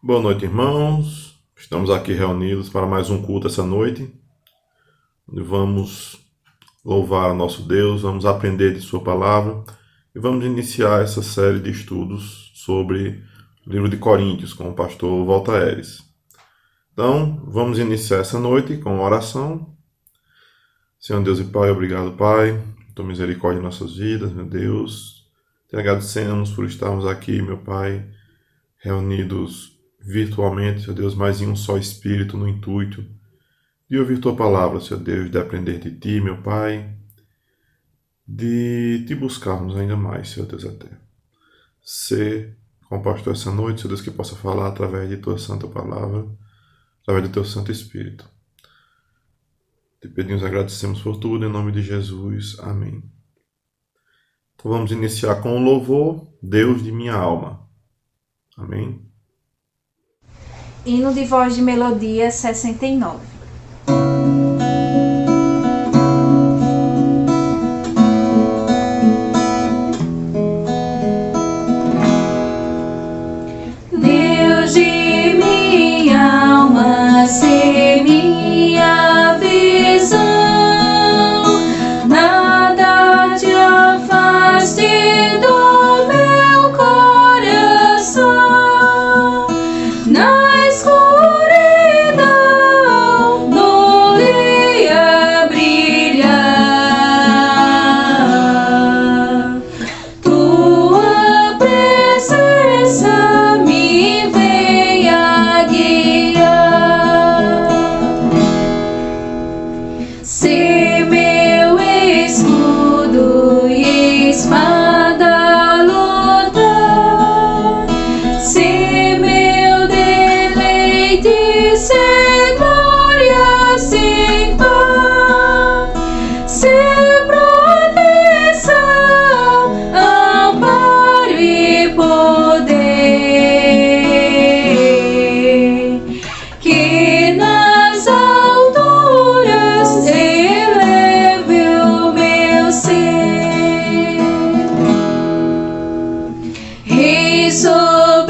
Boa noite, irmãos. Estamos aqui reunidos para mais um culto essa noite, onde vamos louvar a nosso Deus, vamos aprender de Sua palavra e vamos iniciar essa série de estudos sobre o livro de Coríntios com o pastor Walter Aires. Então, vamos iniciar essa noite com uma oração. Senhor Deus e Pai, obrigado, Pai, por tua misericórdia em nossas vidas, meu Deus. Te agradecemos por estarmos aqui, meu Pai, reunidos virtualmente, Senhor Deus, mas em um só Espírito, no intuito de ouvir Tua palavra, Senhor Deus, de aprender de Ti, meu Pai, de Te buscarmos ainda mais, Senhor Deus, até. Ser com o pastor essa noite, Senhor Deus, que possa falar através de Tua santa palavra, através do Teu Santo Espírito. Te pedimos, agradecemos por tudo, em nome de Jesus. Amém. Então vamos iniciar com o louvor, Deus de minha alma. Amém. Hino de voz de melodia 69. Deus de minha alma, sê minha visão, nada te afaste do meu coração. Na escuridão, no dia brilhar, tua presença me venha guiar. Sê meu escudo e espada lutar, sê meu deleite, sê glória sem par, sê proteção, amparo e poder, que nas alturas eleve o meu ser. Rei soberano,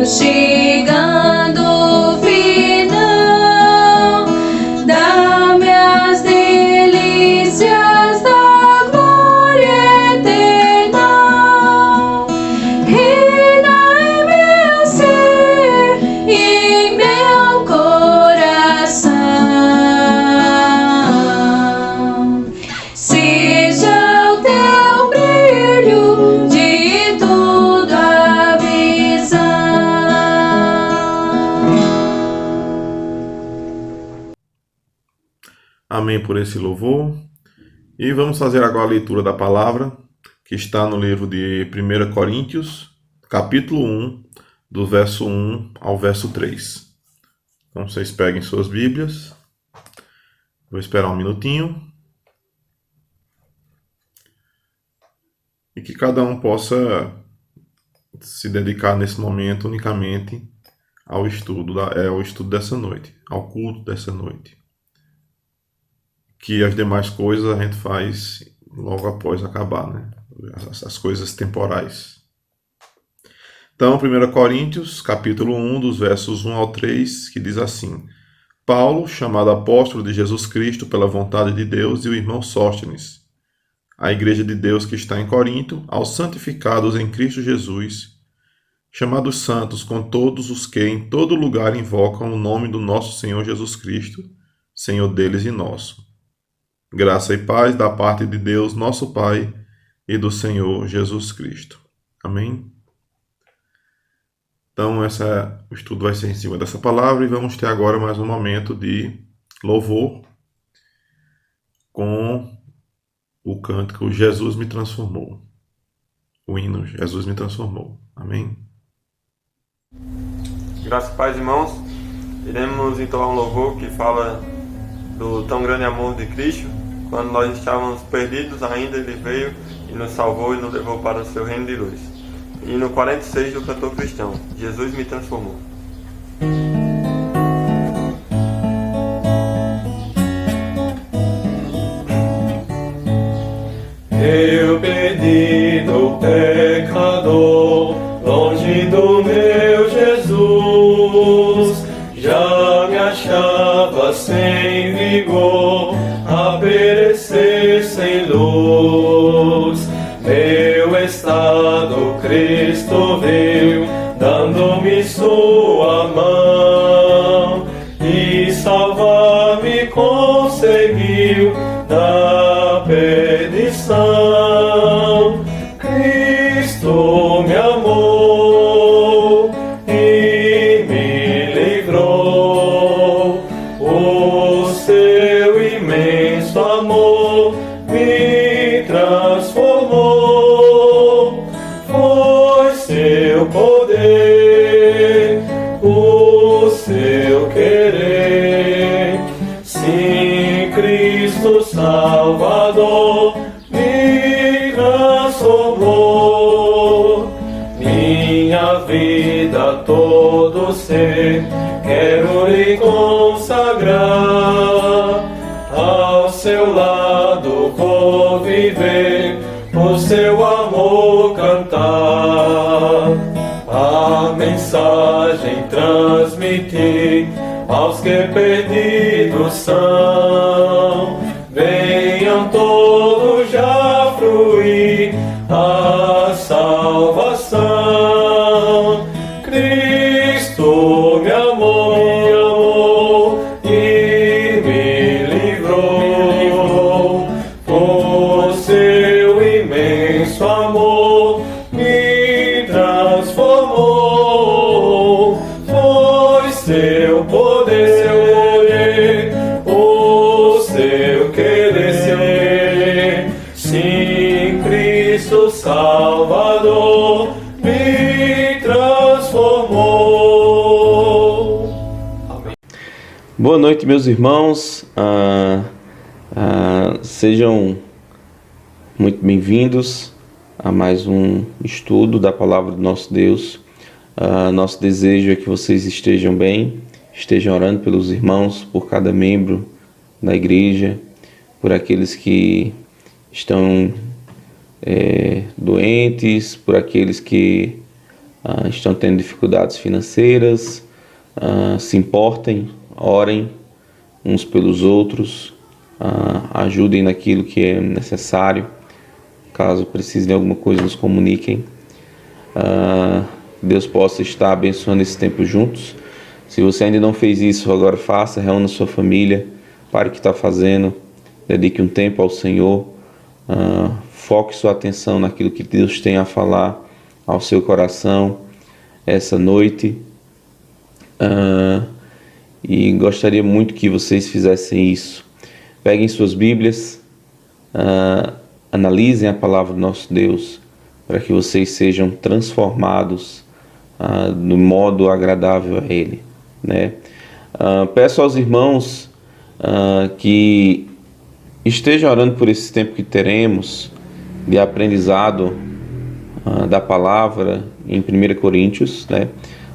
chegando o final, dá-me as delícias da glória eterna. Reina em meu ser e em meu coração. Seja o teu brilho de toda visão. Amém por esse louvor. E vamos fazer agora a leitura da palavra, que está no livro de 1 Coríntios, capítulo 1, do verso 1 ao verso 3. Então vocês peguem suas Bíblias. Vou esperar um minutinho. E que cada um possa se dedicar nesse momento unicamente ao estudo, ao estudo dessa noite, ao culto dessa noite. Que as demais coisas a gente faz logo após acabar, né? As coisas temporais. Então, 1 Coríntios, capítulo 1, dos versos 1 ao 3, que diz assim: Paulo, chamado apóstolo de Jesus Cristo pela vontade de Deus, e o irmão Sóstenes, a igreja de Deus que está em Corinto, aos santificados em Cristo Jesus, chamados santos com todos os que em todo lugar invocam o nome do nosso Senhor Jesus Cristo, Senhor deles e nosso. Graça e paz da parte de Deus, nosso Pai, e do Senhor Jesus Cristo. Amém? Então, o estudo vai ser em cima dessa palavra e vamos ter agora mais um momento de louvor com o cântico Jesus me transformou. O hino Jesus me transformou. Amém? Graças e paz, irmãos. Iremos entoar um louvor que fala do tão grande amor de Cristo. Quando nós estávamos perdidos ainda, Ele veio e nos salvou e nos levou para o seu reino de luz. Hino 46 do cantor cristão, Jesus me transformou. Eu perdido pecador, longe do meu luz, já me achava sem vigor, a perecer sem luz. Meu estado Cristo viu, dando-me sua mão, e salvar-me conseguiu da perdição. Cristo me amou e me livrou, o seu imenso amor me transformou. Foi seu poder, o seu querer, sim, Cristo Salvador me transformou. Minha vida, todo ser, quero lhe consagrar, ao seu lado vou viver, o seu amor cantar, a mensagem transmitir aos que perdidos são. Venham todos já fruir a salvação. Cristo me amou e me livrou, o seu imenso amor me transformou. Foi seu poder, o seu querer, sim, Cristo Salvador me transformou. Amém. Boa noite, meus irmãos. Sejam muito bem-vindos a mais um estudo da Palavra do nosso Deus. Nosso desejo é que vocês estejam bem, estejam orando pelos irmãos, por cada membro da igreja, por aqueles que estão doentes, por aqueles que estão tendo dificuldades financeiras. Se importem, orem uns pelos outros, ajudem naquilo que é necessário. Caso precisem de alguma coisa, nos comuniquem. Deus possa estar abençoando esse tempo juntos. Se você ainda não fez isso, agora faça, reúna sua família, pare o que está fazendo, dedique um tempo ao Senhor, foque sua atenção naquilo que Deus tem a falar ao seu coração essa noite. E gostaria muito que vocês fizessem isso. Peguem suas Bíblias, analisem a palavra do nosso Deus, para que vocês sejam transformados no modo agradável a Ele, né? Peço aos irmãos que estejam orando por esse tempo que teremos de aprendizado da palavra em 1 Coríntios, né?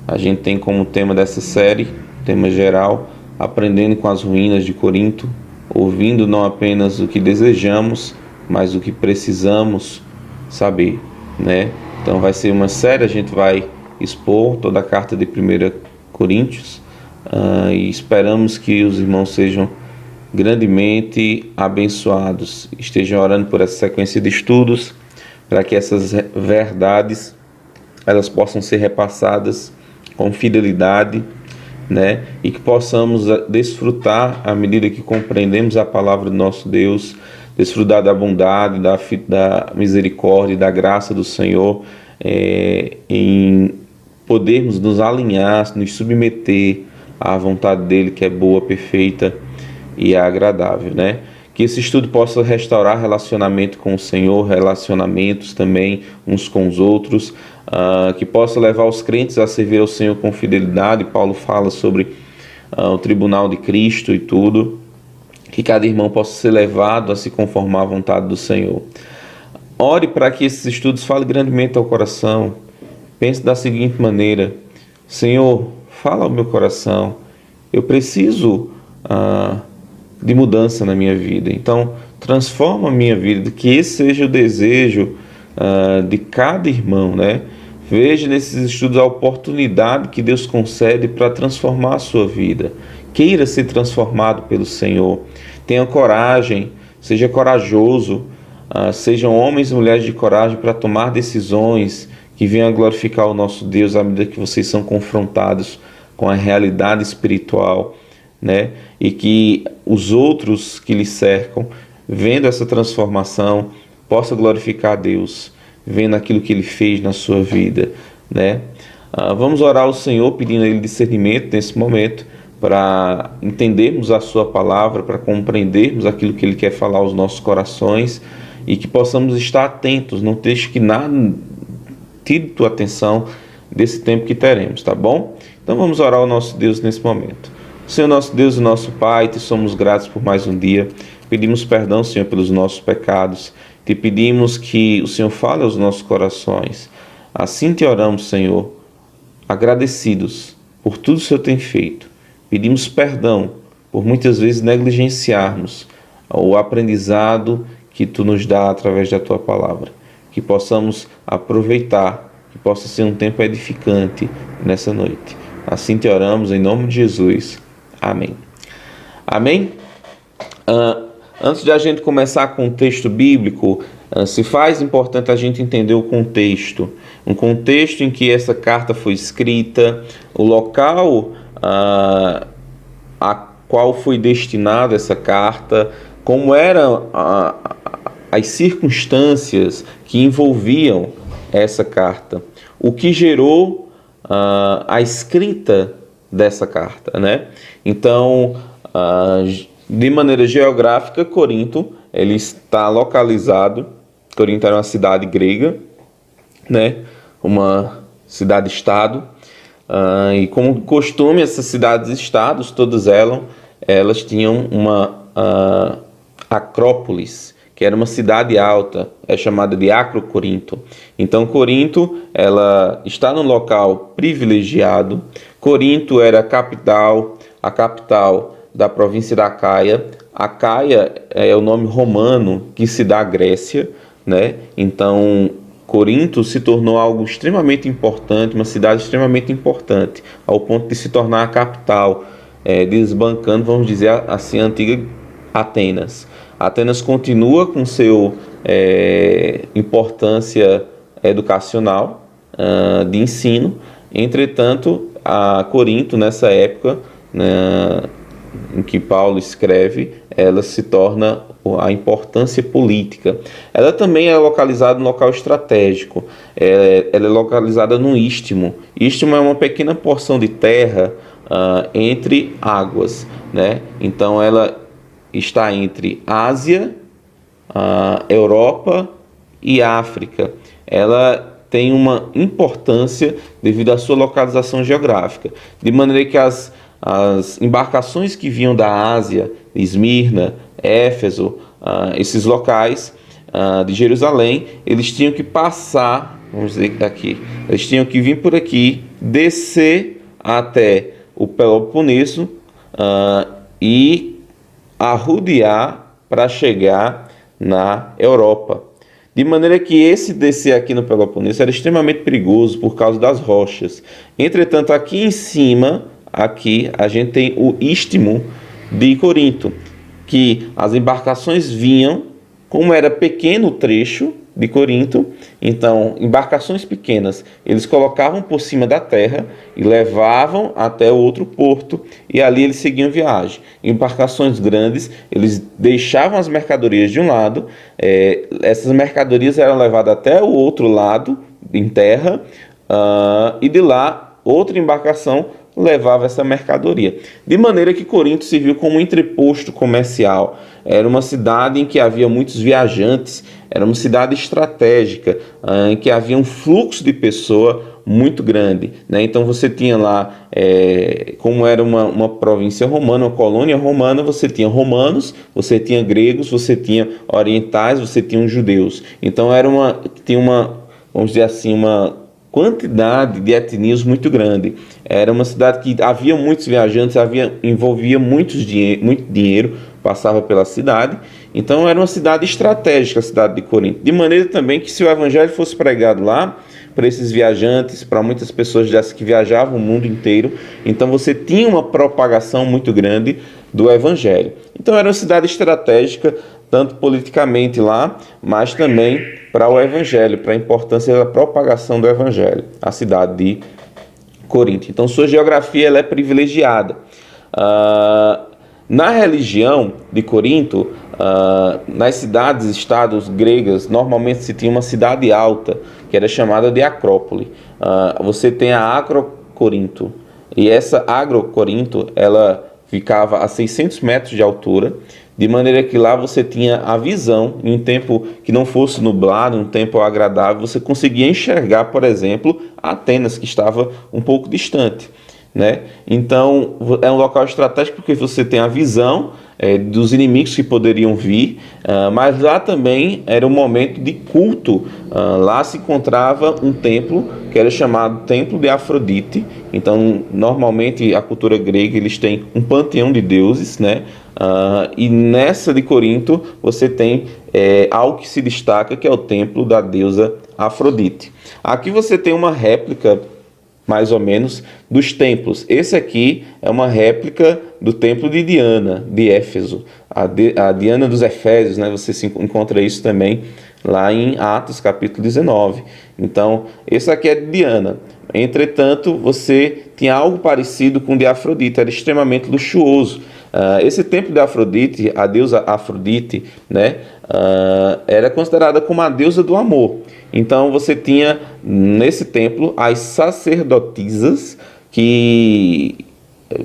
A gente tem como tema dessa série, tema geral, aprendendo com as ruínas de Corinto, ouvindo não apenas o que desejamos, mas o que precisamos saber, né? Então vai ser uma série, a gente vai expor toda a carta de 1 Coríntios, e esperamos que os irmãos sejam grandemente abençoados, estejam orando por essa sequência de estudos, para que essas verdades elas possam ser repassadas com fidelidade, né? E que possamos desfrutar à medida que compreendemos a palavra do nosso Deus, desfrutar da bondade, da misericórdia, da graça do Senhor, em podermos nos alinhar, nos submeter à vontade dele, que é boa, perfeita e agradável, né? Que esse estudo possa restaurar relacionamento com o Senhor, relacionamentos também uns com os outros, que possa levar os crentes a servir ao Senhor com fidelidade. Paulo fala sobre o tribunal de Cristo e tudo. Que cada irmão possa ser levado a se conformar à vontade do Senhor. Ore para que esses estudos falem grandemente ao coração. Pense da seguinte maneira: Senhor, fala ao meu coração. Eu preciso de mudança na minha vida. Então, transforma a minha vida. Que esse seja o desejo de cada irmão, né? Veja nesses estudos a oportunidade que Deus concede para transformar a sua vida. Queira ser transformado pelo Senhor. Tenha coragem, seja corajoso, sejam homens e mulheres de coragem para tomar decisões que venham a glorificar o nosso Deus à medida que vocês são confrontados com a realidade espiritual, né? E que os outros que lhe cercam, vendo essa transformação, possam glorificar a Deus, vendo aquilo que Ele fez na sua vida, né? Vamos orar ao Senhor pedindo a Ele discernimento nesse momento, para entendermos a sua palavra, para compreendermos aquilo que Ele quer falar aos nossos corações e que possamos estar atentos, não deixe que nada tire tua atenção desse tempo que teremos, tá bom? Então vamos orar ao nosso Deus nesse momento. Senhor nosso Deus e nosso Pai, te somos gratos por mais um dia. Pedimos perdão, Senhor, pelos nossos pecados. Te pedimos que o Senhor fale aos nossos corações. Assim te oramos, Senhor, agradecidos por tudo que o Senhor tem feito. Pedimos perdão por muitas vezes negligenciarmos o aprendizado que Tu nos dá através da Tua palavra. Que possamos aproveitar, que possa ser um tempo edificante nessa noite. Assim te oramos em nome de Jesus. Amém. Amém? Antes de a gente começar com o texto bíblico, se faz importante a gente entender o contexto. Um contexto em que essa carta foi escrita, o local a qual foi destinada essa carta, como eram as circunstâncias que envolviam essa carta, o que gerou a escrita dessa carta, né? Então, de maneira geográfica, Corinto, ele está localizado. Corinto era uma cidade grega, né? Uma cidade-estado. E como costume, essas cidades-estados, todas elas tinham uma acrópolis, que era uma cidade alta, é chamada de Acrocorinto. Então, Corinto, ela está num local privilegiado. Corinto era a capital da província da Acaia. Acaia é o nome romano que se dá à Grécia, né? Então, Corinto se tornou algo extremamente importante, uma cidade extremamente importante, ao ponto de se tornar a capital, desbancando, vamos dizer assim, a antiga Atenas. Atenas continua com sua importância educacional, de ensino. Entretanto, a Corinto, nessa época, né, em que Paulo escreve, ela se torna a importância política. Ela também é localizada no local estratégico. Ela é localizada no Istmo. Istmo é uma pequena porção de terra entre águas, né? Então ela está entre Ásia, Europa e África. Ela tem uma importância devido à sua localização geográfica, de maneira que as embarcações que vinham da Ásia, Esmirna, Éfeso, esses locais de Jerusalém, eles tinham que passar, vamos dizer aqui, eles tinham que vir por aqui, descer até o Peloponeso e arrodear para chegar na Europa. De maneira que esse descer aqui no Peloponeso era extremamente perigoso por causa das rochas. Entretanto, aqui em cima, aqui a gente tem o Istmo de Corinto, que as embarcações vinham, como era pequeno o trecho de Corinto, então embarcações pequenas eles colocavam por cima da terra e levavam até outro porto, e ali eles seguiam viagem. Embarcações grandes, eles deixavam as mercadorias de um lado, essas mercadorias eram levadas até o outro lado em terra, e de lá outra embarcação levava essa mercadoria. De maneira que Corinto serviu como um entreposto comercial. Era uma cidade em que havia muitos viajantes, era uma cidade estratégica, em que havia um fluxo de pessoa muito grande, né? Então você tinha lá, como era uma província romana, uma colônia romana, você tinha romanos, você tinha gregos, você tinha orientais, você tinha judeus. Então tinha uma, vamos dizer assim, uma quantidade de etnias muito grande. Era uma cidade que havia muitos viajantes, envolvia muito dinheiro, passava pela cidade. Então era uma cidade estratégica, a cidade de Corinto. De maneira também que se o evangelho fosse pregado lá, para esses viajantes, para muitas pessoas dessas que viajavam o mundo inteiro. Então você tinha uma propagação muito grande do Evangelho. Então era uma cidade estratégica, tanto politicamente lá, mas também para o Evangelho, para a importância da propagação do Evangelho, a cidade de Corinto. Então sua geografia ela é privilegiada. Na religião de Corinto, nas cidades, estados gregas, normalmente se tinha uma cidade alta, que era chamada de Acrópole. Você tem a Acrocorinto, e essa Acrocorinto, ela ficava a 600 metros de altura, de maneira que lá você tinha a visão, em um tempo que não fosse nublado, um tempo agradável, você conseguia enxergar, por exemplo, Atenas, que estava um pouco distante, né? Então, é um local estratégico porque você tem a visão dos inimigos que poderiam vir, mas lá também era um momento de culto. Lá se encontrava um templo que era chamado Templo de Afrodite. Então, normalmente, a cultura grega, eles têm um panteão de deuses, né? E nessa de Corinto, você tem algo que se destaca, que é o templo da deusa Afrodite. Aqui você tem uma réplica, mais ou menos, dos templos. Esse aqui é uma réplica do templo de Diana, de Éfeso. A Diana dos Efésios, né? Você encontra isso também lá em Atos, capítulo 19. Então, esse aqui é de Diana. Entretanto, você tinha algo parecido com o de Afrodite, era extremamente luxuoso. Esse templo de Afrodite, a deusa Afrodite, né? Era considerada como a deusa do amor. Então você tinha nesse templo as sacerdotisas, que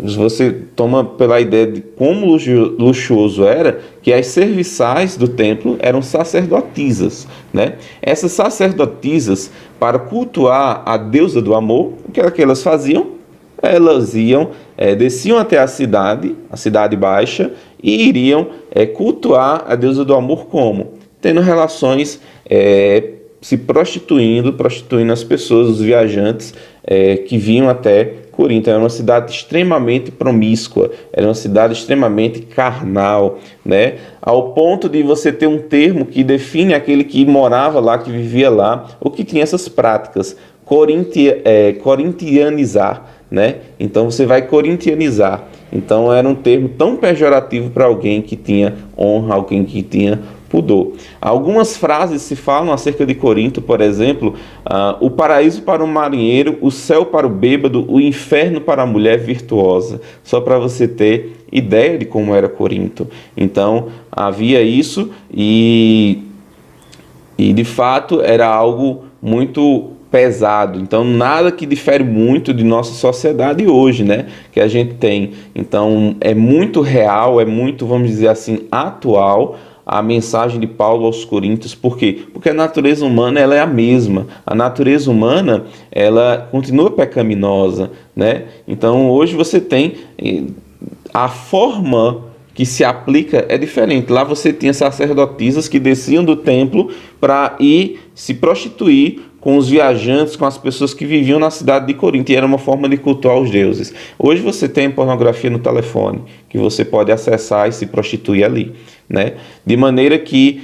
você toma pela ideia de como luxuoso era, que as serviçais do templo eram sacerdotisas, né? Essas sacerdotisas, para cultuar a deusa do amor, o que era que elas faziam? Elas desciam até a cidade baixa, e iriam cultuar a deusa do amor como? Tendo relações, se prostituindo as pessoas, os viajantes que vinham até Corinto. Era uma cidade extremamente promíscua, era uma cidade extremamente carnal, né? Ao ponto de você ter um termo que define aquele que morava lá, que vivia lá, ou que tinha essas práticas, corintianizar, né? Então você vai corintianizar. Então era um termo tão pejorativo para alguém que tinha honra, alguém que tinha pudor. Algumas frases se falam acerca de Corinto, por exemplo, o paraíso para o marinheiro, o céu para o bêbado, o inferno para a mulher virtuosa. Só para você ter ideia de como era Corinto. Então havia isso, e de fato era algo muito pesado. Então nada que difere muito de nossa sociedade hoje, né, que a gente tem. Então é muito real, é muito, vamos dizer assim, atual a mensagem de Paulo aos Coríntios. Por quê? Porque a natureza humana ela é a mesma. A natureza humana ela continua pecaminosa, né? Então hoje você tem a forma que se aplica é diferente. Lá você tinha sacerdotisas que desciam do templo para ir se prostituir com os viajantes, com as pessoas que viviam na cidade de Corinto, e era uma forma de cultuar os deuses. Hoje você tem pornografia no telefone, que você pode acessar e se prostituir ali, né? De maneira que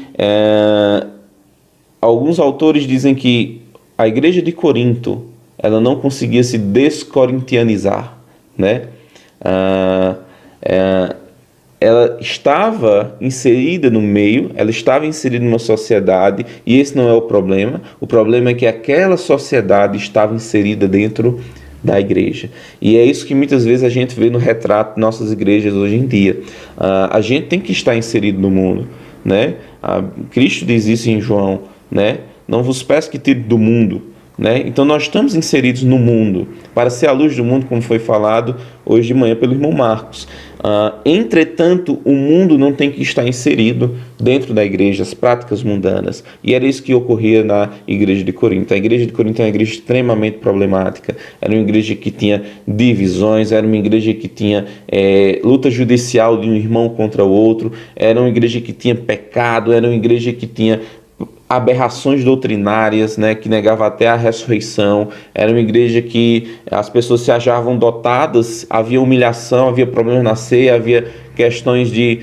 alguns autores dizem que a igreja de Corinto ela não conseguia se descorintianizar, né? Ela estava inserida no meio, ela estava inserida numa sociedade, e esse não é o problema. O problema é que aquela sociedade estava inserida dentro da igreja. E é isso que muitas vezes a gente vê no retrato de nossas igrejas hoje em dia. A gente tem que estar inserido no mundo, né? Cristo diz isso em João, né? Não vos peço que tire do mundo, né? Então nós estamos inseridos no mundo para ser a luz do mundo, como foi falado hoje de manhã pelo irmão Marcos. Entretanto, o mundo não tem que estar inserido dentro da igreja, as práticas mundanas. E era isso que ocorria na igreja de Corinto. A igreja de Corinto é uma igreja extremamente problemática. Era uma igreja que tinha divisões, era uma igreja que tinha luta judicial de um irmão contra o outro, era uma igreja que tinha pecado, era uma igreja que tinha aberrações doutrinárias, né, que negava até a ressurreição. Era uma igreja que as pessoas se achavam dotadas, havia humilhação, havia problemas na ceia, havia questões de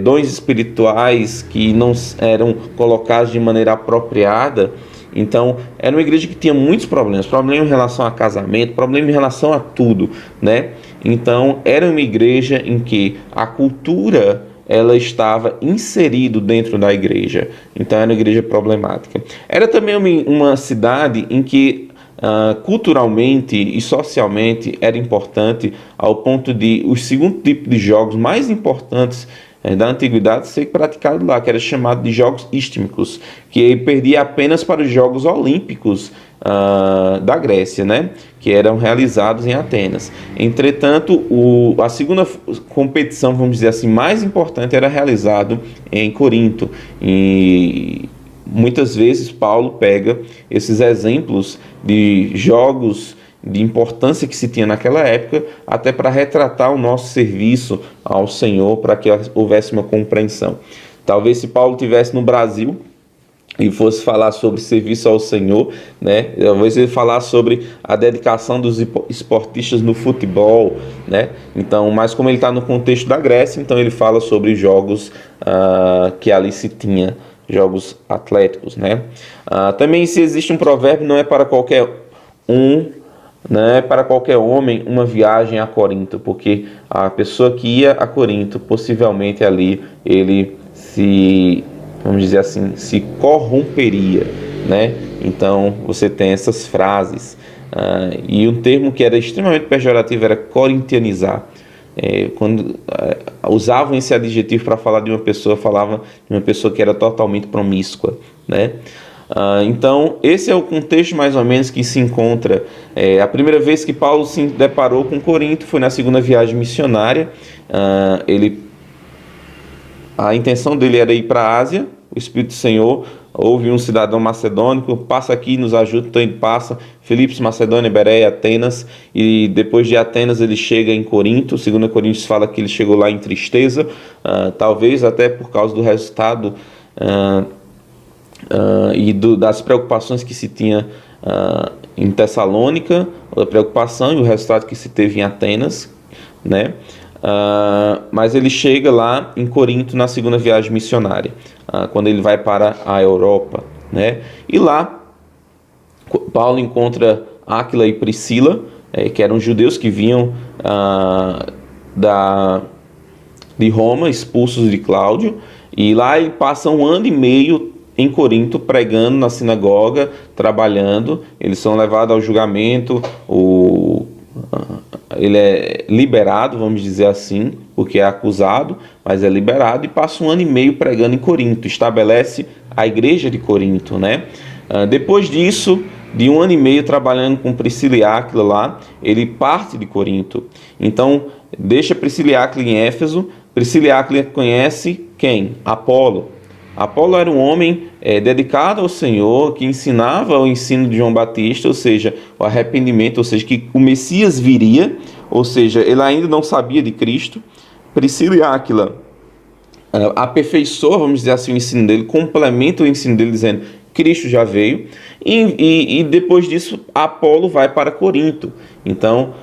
dons espirituais que não eram colocados de maneira apropriada. Então, era uma igreja que tinha muitos problemas, problema em relação a casamento, problema em relação a tudo, né? Então, era uma igreja em que a cultura ela estava inserido dentro da igreja. Então, era uma igreja problemática. Era também uma cidade em que culturalmente e socialmente era importante ao ponto de o segundo tipo de jogos mais importantes da antiguidade ser praticado lá, que era chamado de jogos istmicos, que perdia apenas para os Jogos Olímpicos da Grécia, né? Que eram realizados em Atenas. Entretanto, a segunda competição, vamos dizer assim, mais importante era realizado em Corinto. E muitas vezes Paulo pega esses exemplos de jogos de importância que se tinha naquela época, até para retratar o nosso serviço ao Senhor, para que houvesse uma compreensão. Talvez se Paulo estivesse no Brasil e fosse falar sobre serviço ao Senhor, né? Talvez ele falasse sobre a dedicação dos esportistas no futebol, né? Então, mas como ele está no contexto da Grécia, então ele fala sobre jogos que ali se tinha, jogos atléticos, né? Também se existe um provérbio, não é para qualquer não é para qualquer homem uma viagem a Corinto, porque a pessoa que ia a Corinto, possivelmente ali ele vamos dizer assim, se corromperia, né? Então você tem essas frases, e um termo que era extremamente pejorativo era corintianizar. Quando usavam esse adjetivo para falar de uma pessoa, falavam de uma pessoa que era totalmente promíscua, né? Então esse é o contexto mais ou menos que se encontra. A primeira vez que Paulo se deparou com Corinto foi na segunda viagem missionária. A intenção dele era ir para a Ásia. O Espírito do Senhor, houve um cidadão macedônico, passa aqui, nos ajuda, então ele passa Filipos, Macedônia, Bereia, Atenas, e depois de Atenas ele chega em Corinto. 2 Coríntios fala que ele chegou lá em tristeza, talvez até por causa do resultado e das preocupações que se tinha em Tessalônica, a preocupação e o resultado que se teve em Atenas, né? Mas ele chega lá em Corinto na segunda viagem missionária, quando ele vai para a Europa, né? E lá Paulo encontra Áquila e Priscila, que eram judeus que vinham de Roma, expulsos de Cláudio, e lá ele passa 1 ano e meio em Corinto pregando na sinagoga, trabalhando. Eles são levados ao julgamento, ele é liberado, vamos dizer assim, porque é acusado, mas é liberado, e passa 1 ano e meio pregando em Corinto, estabelece a igreja de Corinto, né? Depois disso, de 1 ano e meio trabalhando com Priscila e Áquila lá, ele parte de Corinto. Então, deixa Priscila e Áquila em Éfeso. Priscila e Áquila conhece quem? Apolo. Apolo era um homem dedicado ao Senhor, que ensinava o ensino de João Batista, ou seja, o arrependimento, ou seja, que o Messias viria, ou seja, ele ainda não sabia de Cristo. Priscila e Áquila aperfeiçoa, vamos dizer assim, o ensino dele, complementa o ensino dele dizendo Cristo já veio, e depois disso Apolo vai para Corinto. Então,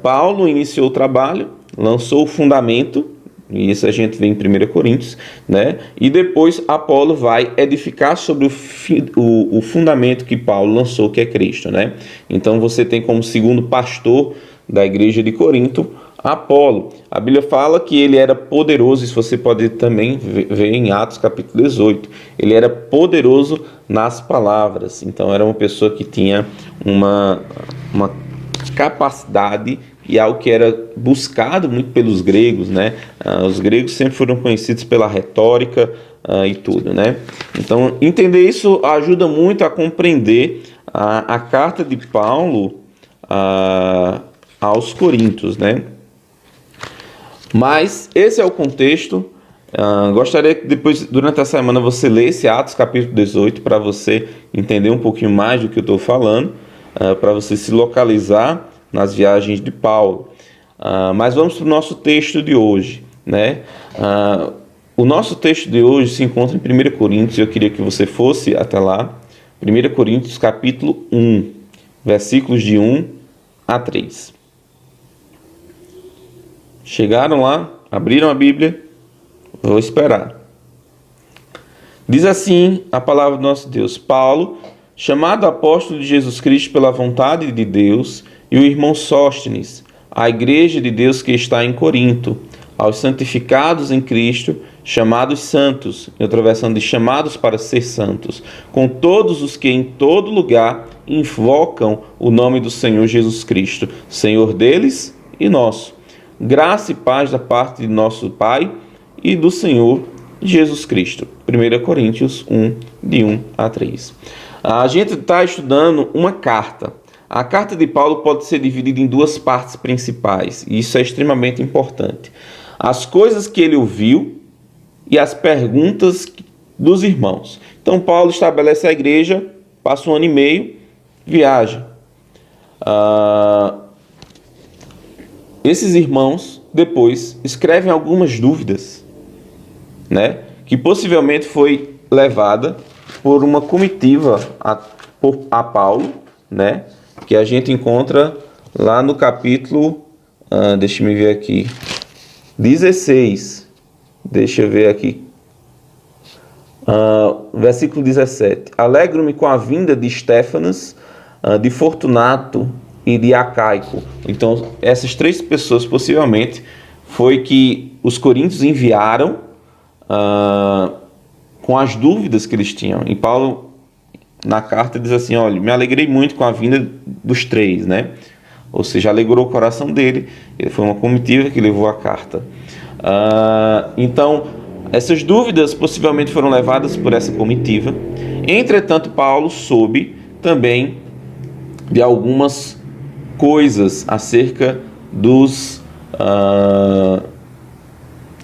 Paulo iniciou o trabalho, lançou o fundamento, e isso a gente vê em 1 Coríntios, né? E depois Apolo vai edificar sobre o fundamento que Paulo lançou, que é Cristo, né? Então você tem como segundo pastor da igreja de Corinto Apolo. A Bíblia fala que ele era poderoso, isso você pode também ver em Atos capítulo 18. Ele era poderoso nas palavras, então era uma pessoa que tinha uma capacidade, e algo que era buscado muito pelos gregos, né? Os gregos sempre foram conhecidos pela retórica e tudo, né? Então, entender isso ajuda muito a compreender a carta de Paulo aos Coríntios, né? Mas esse é o contexto. Gostaria que depois, durante a semana, você lesse Atos capítulo 18 para você entender um pouquinho mais do que eu estou falando, para você se localizar nas viagens de Paulo. Mas vamos para o nosso texto de hoje, né? O nosso texto de hoje se encontra em 1 Coríntios, eu queria que você fosse até lá. 1 Coríntios capítulo 1, versículos de 1 a 3. Chegaram lá, abriram a Bíblia, vou esperar. Diz assim a palavra do nosso Deus: Paulo, chamado apóstolo de Jesus Cristo pela vontade de Deus, e o irmão Sóstenes, à igreja de Deus que está em Corinto, aos santificados em Cristo, chamados santos, em outra versão diz chamados para ser santos, com todos os que em todo lugar invocam o nome do Senhor Jesus Cristo, Senhor deles e nosso. Graça e paz da parte de nosso Pai e do Senhor Jesus Cristo. 1 Coríntios 1, de 1 a 3. A gente está estudando uma carta. A carta de Paulo pode ser dividida em duas partes principais, e isso é extremamente importante. As coisas que ele ouviu e as perguntas dos irmãos. Então, Paulo estabelece a igreja, passa 1 ano e meio, viaja. Esses irmãos, depois, escrevem algumas dúvidas, né, que possivelmente foi levada por uma comitiva a Paulo, né, que a gente encontra lá no capítulo, deixa eu ver aqui, 16, deixa eu ver aqui, versículo 17. Alegro-me com a vinda de Estéfanas, de Fortunato e de Acaico. Então, essas três pessoas possivelmente foi que os coríntios enviaram com as dúvidas que eles tinham. E Paulo, na carta, diz assim: olha, me alegrei muito com a vinda dos três, né? Ou seja, alegrou o coração dele. Ele foi uma comitiva que levou a carta. Então, essas dúvidas possivelmente foram levadas por essa comitiva. Entretanto, Paulo soube também de algumas coisas acerca dos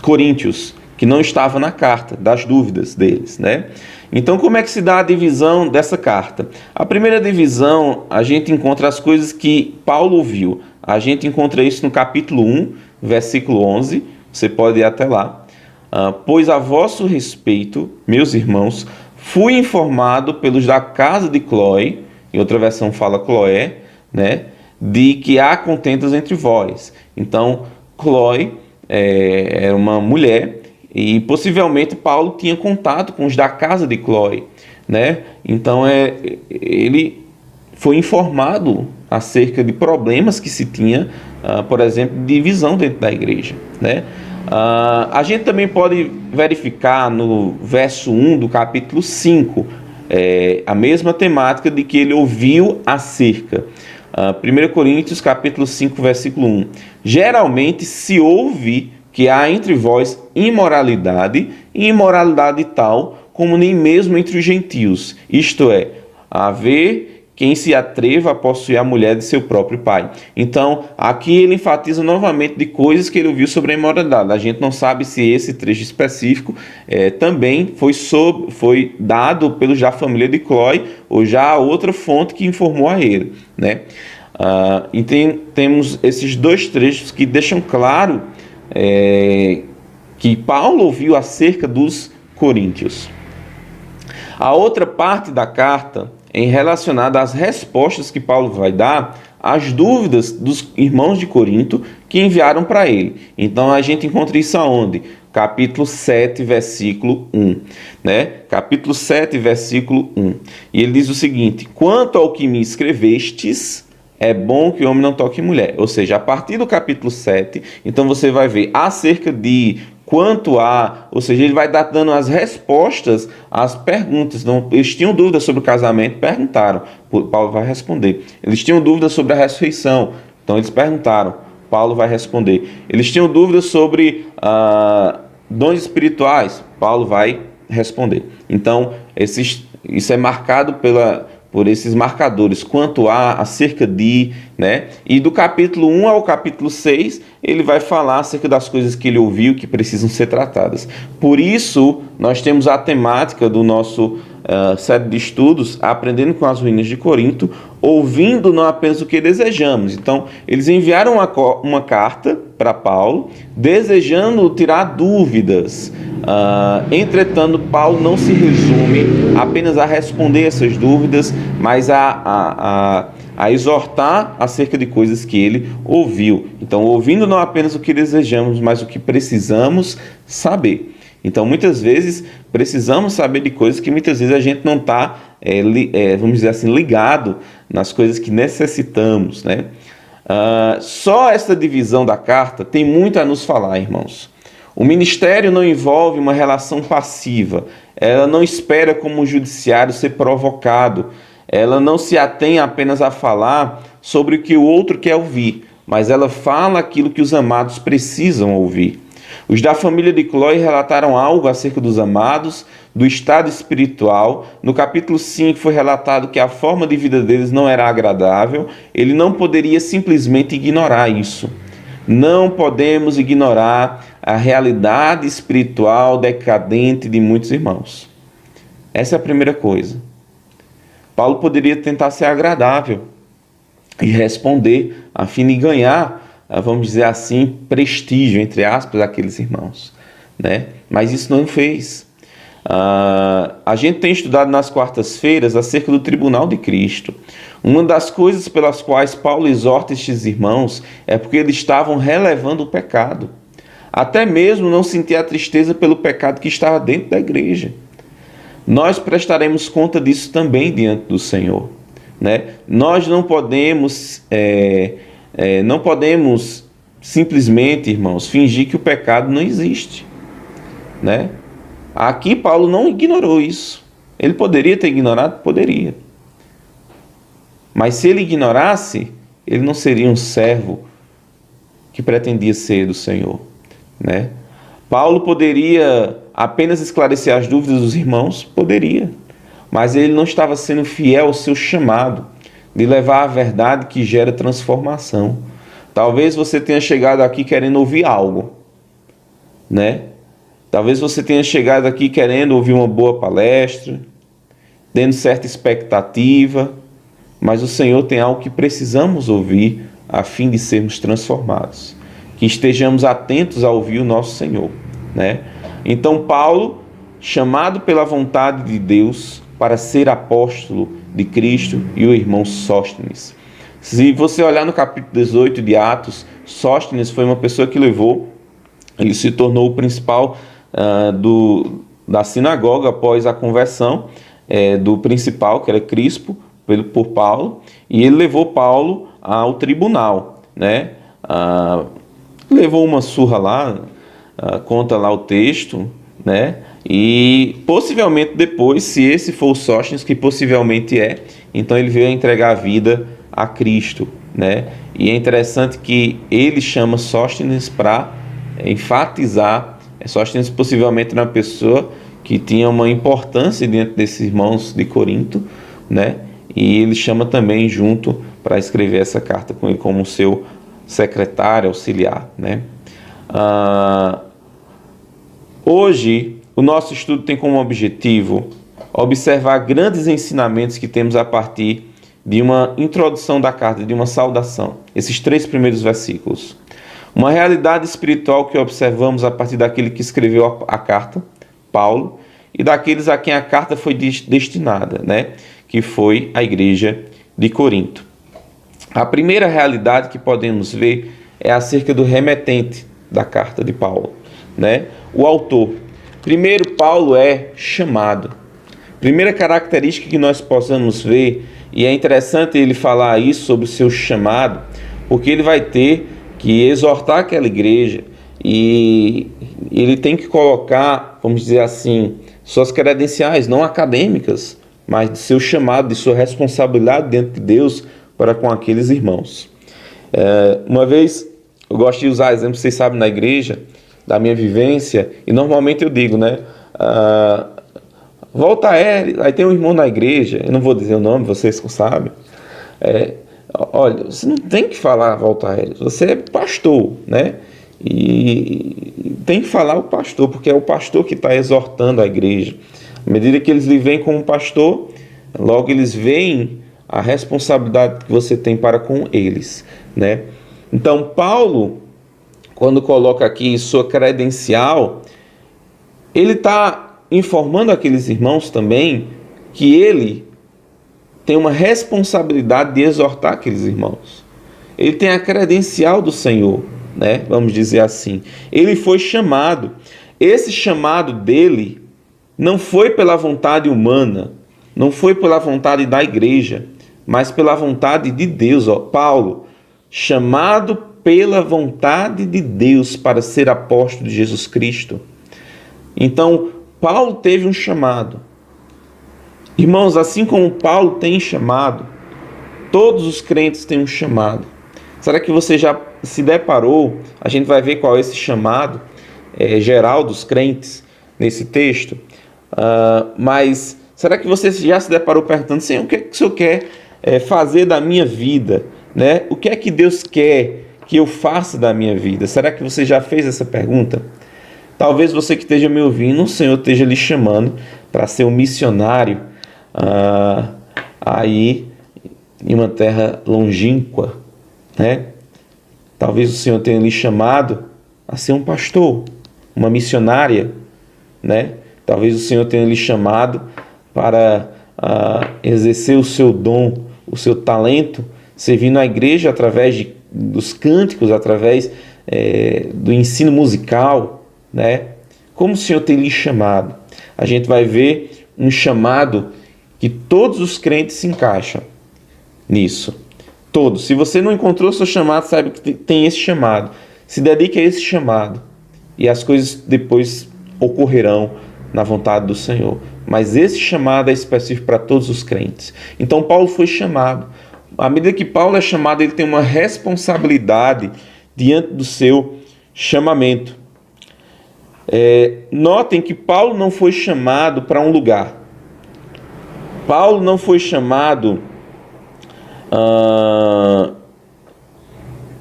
coríntios, que não estava na carta, das dúvidas deles, né? Então, como é que se dá a divisão dessa carta? A primeira divisão, a gente encontra as coisas que Paulo ouviu. A gente encontra isso no capítulo 1, versículo 11. Você pode ir até lá. Pois a vosso respeito, meus irmãos, fui informado pelos da casa de Cloé, em outra versão fala Cloé, né, de que há contendas entre vós. Então, Cloé era uma mulher, e possivelmente Paulo tinha contato com os da casa de Cloé, né? Então ele foi informado acerca de problemas que se tinha, por exemplo, de divisão dentro da igreja, né? A gente também pode verificar no verso 1 do capítulo 5 a mesma temática de que ele ouviu acerca. 1 Coríntios capítulo 5, versículo 1. Geralmente se ouve que há entre vós imoralidade, e imoralidade tal como nem mesmo entre os gentios, isto é, haver quem se atreva a possuir a mulher de seu próprio pai. Então, aqui ele enfatiza novamente de coisas que ele ouviu sobre a imoralidade. A gente não sabe se esse trecho específico também foi dado pelos da família de Cloé, ou já outra fonte que informou a ele, né? Então, temos esses dois trechos que deixam claro que Paulo ouviu acerca dos coríntios. A outra parte da carta é relacionada às respostas que Paulo vai dar às dúvidas dos irmãos de Corinto que enviaram para ele. Então a gente encontra isso aonde? Capítulo 7, versículo 1. Né? Capítulo 7, versículo 1. E ele diz o seguinte: quanto ao que me escrevestes, é bom que o homem não toque mulher. Ou seja, a partir do capítulo 7, então você vai ver acerca de quanto a... Ou seja, ele vai dando as respostas às perguntas. Então, eles tinham dúvidas sobre o casamento, perguntaram. Paulo vai responder. Eles tinham dúvidas sobre a ressurreição. Então, eles perguntaram. Paulo vai responder. Eles tinham dúvidas sobre dons espirituais. Paulo vai responder. Então, isso é marcado por esses marcadores, quanto há, acerca de, né? E do capítulo 1 ao capítulo 6, ele vai falar acerca das coisas que ele ouviu que precisam ser tratadas. Por isso, nós temos a temática do nosso série de estudos, Aprendendo com as Ruínas de Corinto, ouvindo não apenas o que desejamos. Então, eles enviaram uma carta para Paulo, desejando tirar dúvidas. Entretanto, Paulo não se resume apenas a responder essas dúvidas, mas a exortar acerca de coisas que ele ouviu. Então, ouvindo não apenas o que desejamos, mas o que precisamos saber. Então, muitas vezes, precisamos saber de coisas que muitas vezes a gente não está, vamos dizer assim, ligado nas coisas que necessitamos, né? Só essa divisão da carta tem muito a nos falar, irmãos. O ministério não envolve uma relação passiva. Ela não espera como o judiciário ser provocado. Ela não se atém apenas a falar sobre o que o outro quer ouvir, mas ela fala aquilo que os amados precisam ouvir. Os da família de Cloé relataram algo acerca dos amados, do estado espiritual. No capítulo 5 foi relatado que a forma de vida deles não era agradável. Ele não poderia simplesmente ignorar isso. Não podemos ignorar a realidade espiritual decadente de muitos irmãos. Essa é a primeira coisa. Paulo poderia tentar ser agradável e responder a fim de ganhar, vamos dizer assim, prestígio, entre aspas, daqueles irmãos, né? Mas isso não fez. A gente tem estudado nas quartas-feiras acerca do tribunal de Cristo. Uma das coisas pelas quais Paulo exorta estes irmãos é porque eles estavam relevando o pecado. Até mesmo não sentir a tristeza pelo pecado que estava dentro da igreja. Nós prestaremos conta disso também diante do Senhor, né? Nós não podemos simplesmente, irmãos, fingir que o pecado não existe, né? Aqui Paulo não ignorou isso. Ele poderia ter ignorado? Poderia. Mas se ele ignorasse, ele não seria um servo que pretendia ser do Senhor, né? Paulo poderia apenas esclarecer as dúvidas dos irmãos? Poderia. Mas ele não estava sendo fiel ao seu chamado de levar a verdade que gera transformação. Talvez você tenha chegado aqui querendo ouvir algo, né? Talvez você tenha chegado aqui querendo ouvir uma boa palestra, tendo certa expectativa, mas o Senhor tem algo que precisamos ouvir a fim de sermos transformados. Que estejamos atentos a ouvir o nosso Senhor, né? Então Paulo, chamado pela vontade de Deus para ser apóstolo de Cristo, e o irmão Sóstenes. Se você olhar no capítulo 18 de Atos, Sóstenes foi uma pessoa que ele se tornou o principal da sinagoga após a conversão do principal, que era Crispo, por Paulo, e ele levou Paulo ao tribunal, né? Levou uma surra lá, conta lá o texto, né? E possivelmente depois, se esse for o Sóstenes, que possivelmente é, então ele veio a entregar a vida a Cristo, né? E é interessante que ele chama Sóstenes para enfatizar. Sóstenes possivelmente era uma pessoa que tinha uma importância diante desses irmãos de Corinto, né? E ele chama também junto para escrever essa carta com ele como seu secretário, auxiliar, né? Hoje, o nosso estudo tem como objetivo observar grandes ensinamentos que temos a partir de uma introdução da carta, de uma saudação. Esses 3 primeiros versículos. Uma realidade espiritual que observamos a partir daquele que escreveu a carta, Paulo, e daqueles a quem a carta foi destinada, né? Que foi a igreja de Corinto. A primeira realidade que podemos ver é acerca do remetente da carta de Paulo, né? O autor. Primeiro, Paulo é chamado. Primeira característica que nós possamos ver, e é interessante ele falar isso sobre o seu chamado, porque ele vai ter que exortar aquela igreja e ele tem que colocar, vamos dizer assim, suas credenciais, não acadêmicas, mas de seu chamado, de sua responsabilidade diante de Deus para com aqueles irmãos. Uma vez, eu gosto de usar exemplo, vocês sabem, na igreja, da minha vivência, e normalmente eu digo, né? Voltaire, aí tem um irmão na igreja, eu não vou dizer o nome, vocês sabem. Olha, você não tem que falar Voltaire, você é pastor, né? E tem que falar o pastor, porque é o pastor que está exortando a igreja. À medida que eles lhe veem como pastor, logo eles veem a responsabilidade que você tem para com eles, né? Então, Paulo, quando coloca aqui sua credencial, ele está informando aqueles irmãos também que ele tem uma responsabilidade de exortar aqueles irmãos. Ele tem a credencial do Senhor, né? Vamos dizer assim. Ele foi chamado. esse chamado dele não foi pela vontade humana, não foi pela vontade da igreja, mas pela vontade de Deus. Paulo, chamado pela vontade de Deus para ser apóstolo de Jesus Cristo. Então, Paulo teve um chamado. Irmãos, assim como Paulo tem chamado, todos os crentes têm um chamado. Será que você já se deparou? A gente vai ver qual é esse chamado geral dos crentes nesse texto. Mas será que você já se deparou perguntando, Senhor, o que é que o Senhor quer fazer da minha vida? Né? O que é que Deus quer que eu faça da minha vida? Será que você já fez essa pergunta? Talvez você que esteja me ouvindo, o Senhor esteja lhe chamando para ser um missionário aí em uma terra longínqua, né? Talvez o Senhor tenha lhe chamado a ser um pastor, uma missionária, né? Talvez o Senhor tenha lhe chamado para exercer o seu dom, o seu talento, servindo a igreja através dos cânticos, através do ensino musical, né? Como o Senhor tem lhe chamado? A gente vai ver um chamado que todos os crentes se encaixam nisso. Todos. Se você não encontrou o seu chamado, saiba que tem esse chamado. Se dedique a esse chamado e as coisas depois ocorrerão na vontade do Senhor. Mas esse chamado é específico para todos os crentes. Então Paulo foi chamado. À medida que Paulo é chamado, ele tem uma responsabilidade diante do seu chamamento. Notem que Paulo não foi chamado para um lugar. Paulo não foi chamado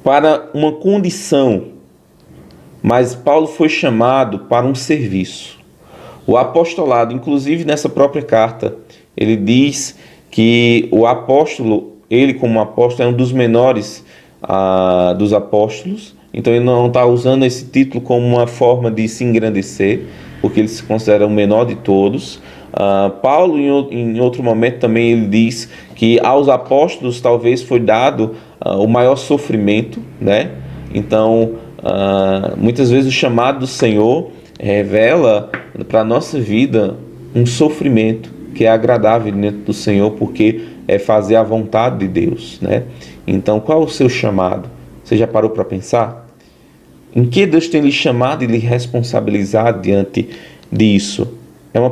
para uma condição, mas Paulo foi chamado para um serviço. O apostolado, inclusive nessa própria carta, ele diz que o apóstolo, ele como apóstolo, é um dos menores dos apóstolos. Então ele não está usando esse título como uma forma de se engrandecer, porque ele se considera o menor de todos. Paulo, em outro momento, também ele diz que aos apóstolos talvez foi dado o maior sofrimento, né? Então, muitas vezes o chamado do Senhor revela para a nossa vida um sofrimento que é agradável dentro do Senhor, porque é fazer a vontade de Deus, né? Então, qual é o seu chamado? Você já parou para pensar? Em que Deus tem lhe chamado e lhe responsabilizado diante disso? É uma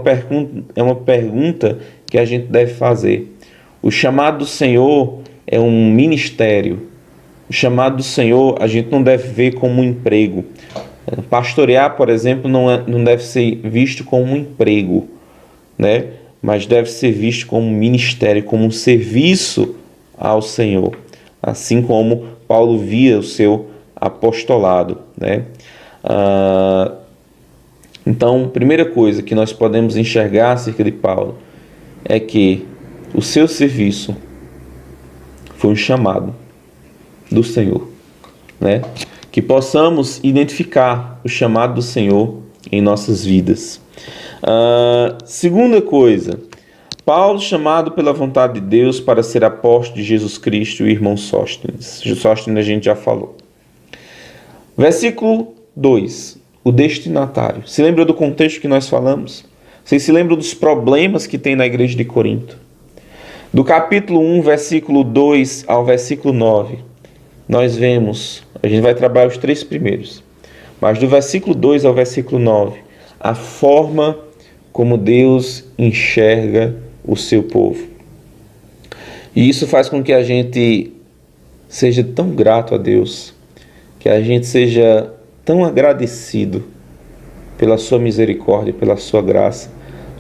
pergunta que a gente deve fazer. O chamado do Senhor é um ministério. O chamado do Senhor a gente não deve ver como um emprego. Pastorear, por exemplo, não deve ser visto como um emprego, né? Mas deve ser visto como um ministério, como um serviço ao Senhor. Assim como Paulo via o seu apostolado, né? Então, primeira coisa que nós podemos enxergar acerca de Paulo é que o seu serviço foi um chamado do Senhor, né? Que possamos identificar o chamado do Senhor em nossas vidas. Segunda coisa, Paulo chamado pela vontade de Deus para ser apóstolo de Jesus Cristo e o irmão Sóstenes. Sóstenes a gente já falou. Versículo 2, o destinatário. Se lembra do contexto que nós falamos? Vocês se lembram dos problemas que tem na igreja de Corinto? Do capítulo 1, versículo 2 ao versículo 9, nós vemos, a gente vai trabalhar os 3 primeiros, mas do versículo 2 ao versículo 9, a forma como Deus enxerga o seu povo. E isso faz com que a gente seja tão grato a Deus, que a gente seja tão agradecido pela sua misericórdia, pela sua graça,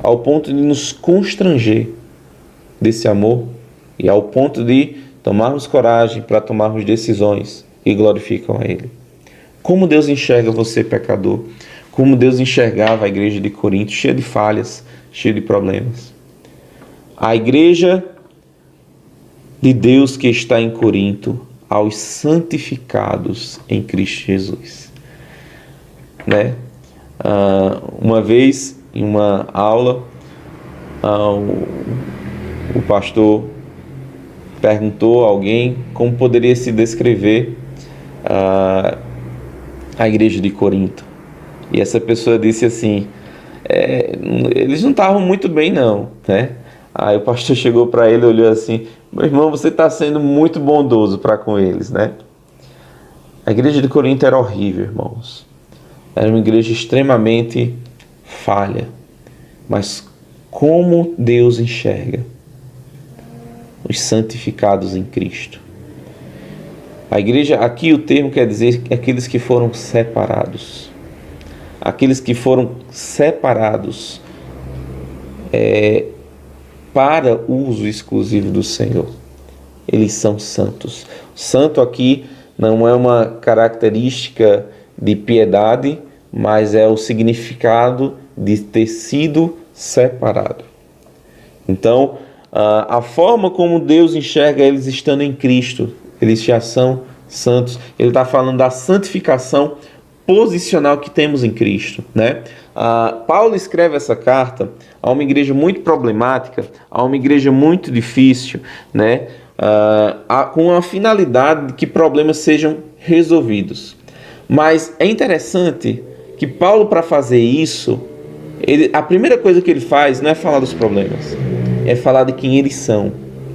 ao ponto de nos constranger desse amor e ao ponto de tomarmos coragem para tomarmos decisões que glorificam a Ele. Como Deus enxerga você, pecador? Como Deus enxergava a igreja de Corinto, cheia de falhas, cheia de problemas. A igreja de Deus que está em Corinto, aos santificados em Cristo Jesus. Né? Uma vez, em uma aula, o pastor perguntou a alguém como poderia se descrever a igreja de Corinto. E essa pessoa disse assim, eles não estavam muito bem não, né? Aí o pastor chegou para ele e olhou assim, meu irmão, você está sendo muito bondoso para com eles, né? A igreja de Corinto era horrível, irmãos. Era uma igreja extremamente falha. Mas como Deus enxerga os santificados em Cristo? A igreja, aqui o termo quer dizer aqueles que foram separados. Aqueles que foram separados para uso exclusivo do Senhor. Eles são santos. Santo aqui não é uma característica de piedade, mas é o significado de ter sido separado. Então, a forma como Deus enxerga eles estando em Cristo, eles já são santos. Ele está falando da santificação posicional que temos em Cristo, né? Paulo escreve essa carta a uma igreja muito problemática, a uma igreja muito difícil, né? Com a finalidade de que problemas sejam resolvidos. Mas é interessante que Paulo, para fazer isso, a primeira coisa que ele faz não é falar dos problemas, é falar de quem eles são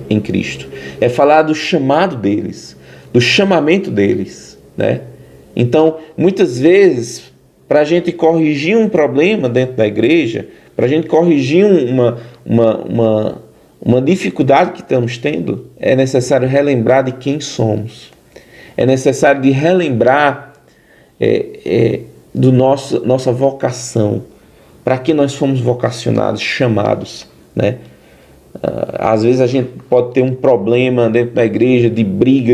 em Cristo, é falar do chamado deles, do chamamento deles, né? Então, muitas vezes, para a gente corrigir um problema dentro da igreja, para a gente corrigir uma dificuldade que estamos tendo, é necessário relembrar de quem somos. É necessário de relembrar nossa vocação, para que nós fomos vocacionados, chamados, né? Às vezes a gente pode ter um problema dentro da igreja, de briga,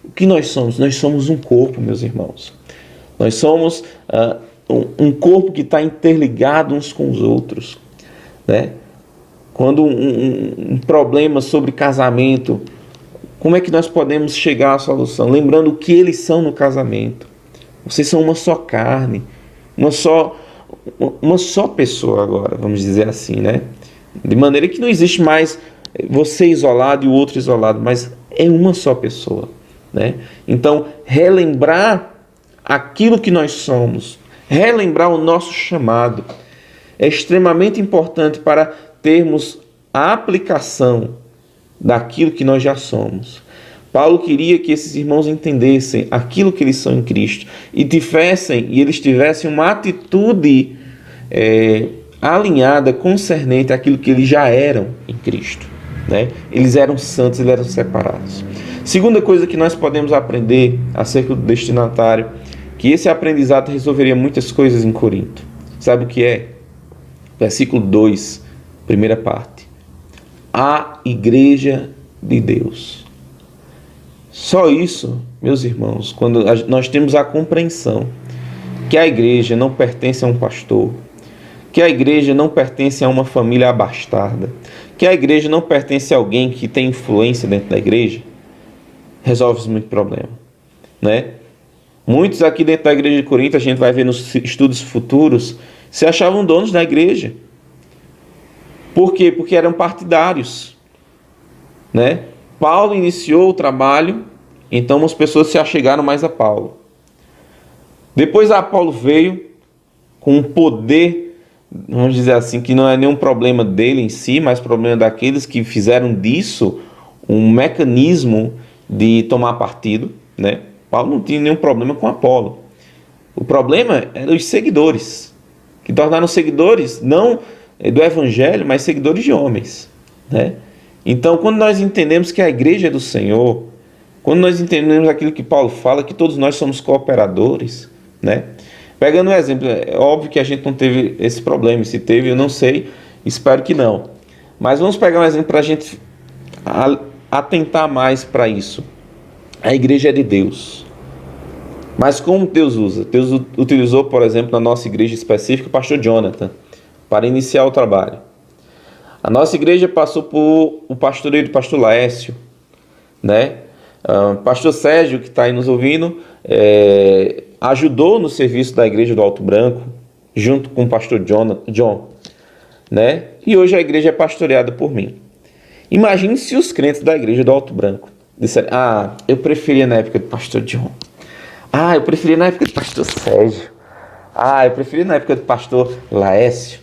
o que nós somos? Nós somos um corpo, meus irmãos. Nós somos um corpo que está interligado uns com os outros, né? Quando um problema sobre casamento, como é que nós podemos chegar à solução? Lembrando o que eles são no casamento. Vocês são uma só carne, uma só pessoa agora, vamos dizer assim, né? De maneira que não existe mais você isolado e o outro isolado, mas é uma só pessoa, né? Então, relembrar aquilo que nós somos, relembrar o nosso chamado, é extremamente importante para termos a aplicação daquilo que nós já somos. Paulo queria que esses irmãos entendessem aquilo que eles são em Cristo e eles tivessem uma atitude alinhada, concernente àquilo que eles já eram em Cristo, né? Eles eram santos, eles eram separados. Segunda coisa que nós podemos aprender acerca do destinatário, que esse aprendizado resolveria muitas coisas em Corinto. Sabe o que é? Versículo 2, primeira parte. A igreja de Deus. Só isso, meus irmãos, quando nós temos a compreensão que a igreja não pertence a um pastor, que a igreja não pertence a uma família abastada, que a igreja não pertence a alguém que tem influência dentro da igreja, resolve muito problema, né? Muitos aqui dentro da igreja de Corinto, a gente vai ver nos estudos futuros, se achavam donos da igreja. Por quê? Porque eram partidários, né? Paulo iniciou o trabalho, então as pessoas se achegaram mais a Paulo. Depois Apolo veio com um poder, vamos dizer assim, que não é nenhum problema dele em si, mas problema daqueles que fizeram disso um mecanismo de tomar partido, né? Paulo não tinha nenhum problema com Apolo. O problema eram os seguidores, que tornaram seguidores não do evangelho, mas seguidores de homens, né? Então, quando nós entendemos que a igreja é do Senhor, quando nós entendemos aquilo que Paulo fala, que todos nós somos cooperadores, né? Pegando um exemplo, é óbvio que a gente não teve esse problema, se teve, eu não sei, espero que não. Mas vamos pegar um exemplo para a gente atentar mais para isso. A igreja é de Deus. Mas como Deus usa? Deus utilizou, por exemplo, na nossa igreja específica, o pastor Jonathan, para iniciar o trabalho. A nossa igreja passou por o pastoreio do pastor Laércio, né? Pastor Sérgio, que está aí nos ouvindo, ajudou no serviço da igreja do Alto Branco, junto com o pastor John, né? E hoje a igreja é pastoreada por mim. Imagine se os crentes da igreja do Alto Branco disserem: eu preferia na época do pastor John. Eu preferia na época do pastor Sérgio. Eu preferi na época do pastor Laécio.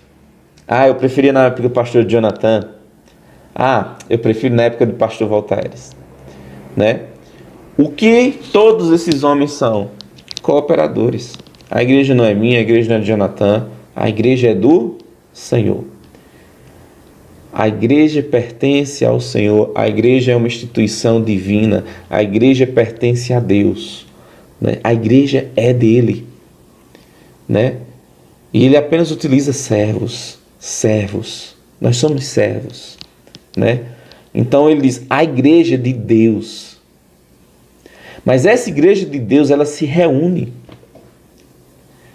Eu preferia na época do pastor Jonathan. Eu prefiro na época do pastor Voltaires. Né? O que todos esses homens são? Cooperadores. A igreja não é minha, a igreja não é de Jonathan, a igreja é do Senhor. A igreja pertence ao Senhor, a igreja é uma instituição divina, a igreja pertence a Deus, né? A igreja é dele, né? E ele apenas utiliza servos, nós somos servos, né? Então ele diz, a igreja de Deus. Mas essa igreja de Deus, ela se reúne.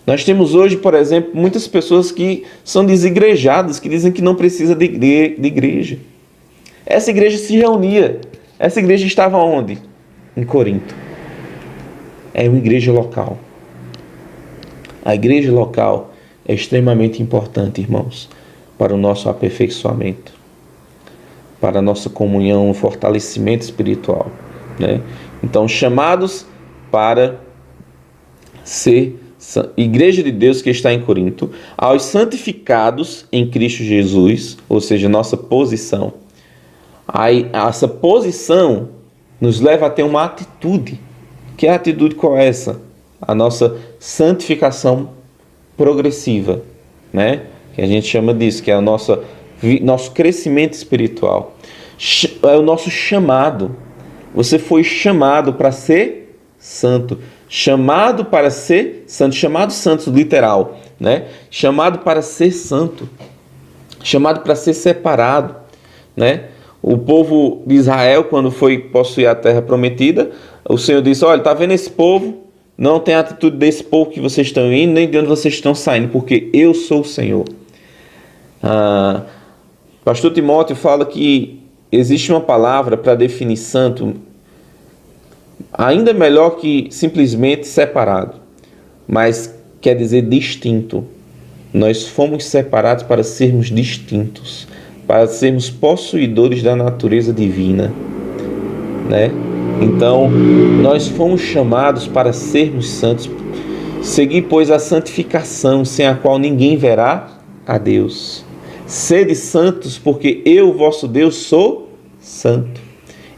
Nós temos hoje, por exemplo, muitas pessoas que são desigrejadas, que dizem que não precisa de igreja. Essa igreja se reunia. Essa igreja estava onde? Em Corinto. É uma igreja local. A igreja local é extremamente importante, irmãos, para o nosso aperfeiçoamento, para a nossa comunhão, fortalecimento espiritual, né? Então, chamados para ser igreja de Deus que está em Corinto, aos santificados em Cristo Jesus, ou seja, nossa posição. Essa posição nos leva a ter uma atitude. Que atitude qual é essa? A nossa santificação progressiva, né? Que a gente chama disso, que é o nosso crescimento espiritual. É o nosso chamado. Você foi chamado para ser santo. Chamado para ser santo, chamado santo literal, né? Chamado para ser santo, chamado para ser separado, né? O povo de Israel, quando foi possuir a terra prometida, o Senhor disse, olha, está vendo esse povo? Não tem a atitude desse povo que vocês estão indo, nem de onde vocês estão saindo, porque eu sou o Senhor. Pastor Timóteo fala que existe uma palavra para definir santo, ainda melhor que simplesmente separado, mas quer dizer distinto. Nós fomos separados para sermos distintos, para sermos possuidores da natureza divina, né? Então, nós fomos chamados para sermos santos. Seguir, pois, a santificação, sem a qual ninguém verá a Deus. Sede santos, porque eu, vosso Deus, sou santo.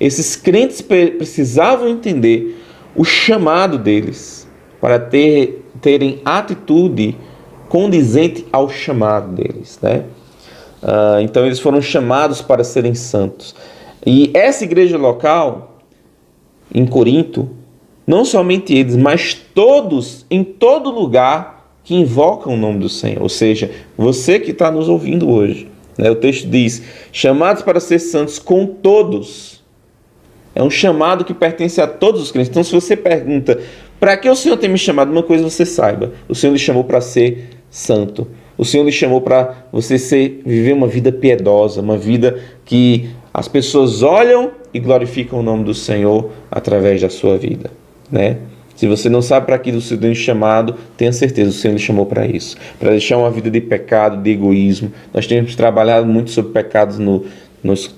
Esses crentes precisavam entender o chamado deles para terem atitude condizente ao chamado deles, né? Então eles foram chamados para serem santos. E essa igreja local, em Corinto, não somente eles, mas todos, em todo lugar, que invocam o nome do Senhor. Ou seja, você que está nos ouvindo hoje, né? O texto diz, chamados para ser santos com todos. É um chamado que pertence a todos os crentes. Então, se você pergunta, para que o Senhor tem me chamado? Uma coisa você saiba, o Senhor lhe chamou para ser santo. O Senhor lhe chamou para você viver uma vida piedosa, uma vida que as pessoas olham e glorificam o nome do Senhor através da sua vida, né? Se você não sabe para que o Senhor tem chamado, tenha certeza, o Senhor lhe chamou para isso. Para deixar uma vida de pecado, de egoísmo. Nós temos trabalhado muito sobre pecados nos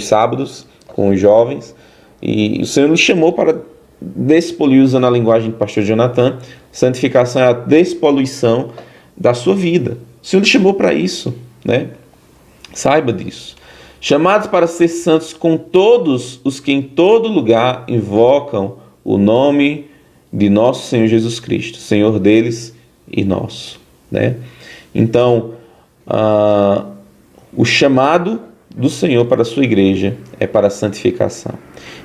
sábados, com os jovens. E o Senhor nos chamou para despolir, usando a linguagem do pastor Jonathan. Santificação é a despoluição da sua vida. O Senhor nos chamou para isso, né? Saiba disso. Chamados para ser santos com todos os que em todo lugar invocam o nome de nosso Senhor Jesus Cristo, Senhor deles e nosso, né? Então, o chamado do Senhor para a sua igreja é para a santificação.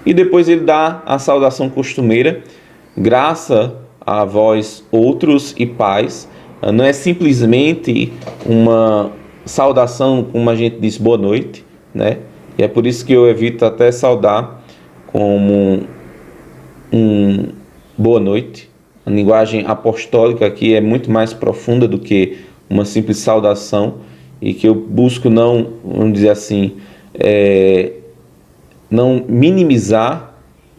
E depois ele dá a saudação costumeira, graça a vós outros e paz. Não é simplesmente uma saudação, como a gente diz, boa noite, né? E é por isso que eu evito até saudar como boa noite. A linguagem apostólica aqui é muito mais profunda do que uma simples saudação, e que eu busco não, vamos dizer assim, não minimizar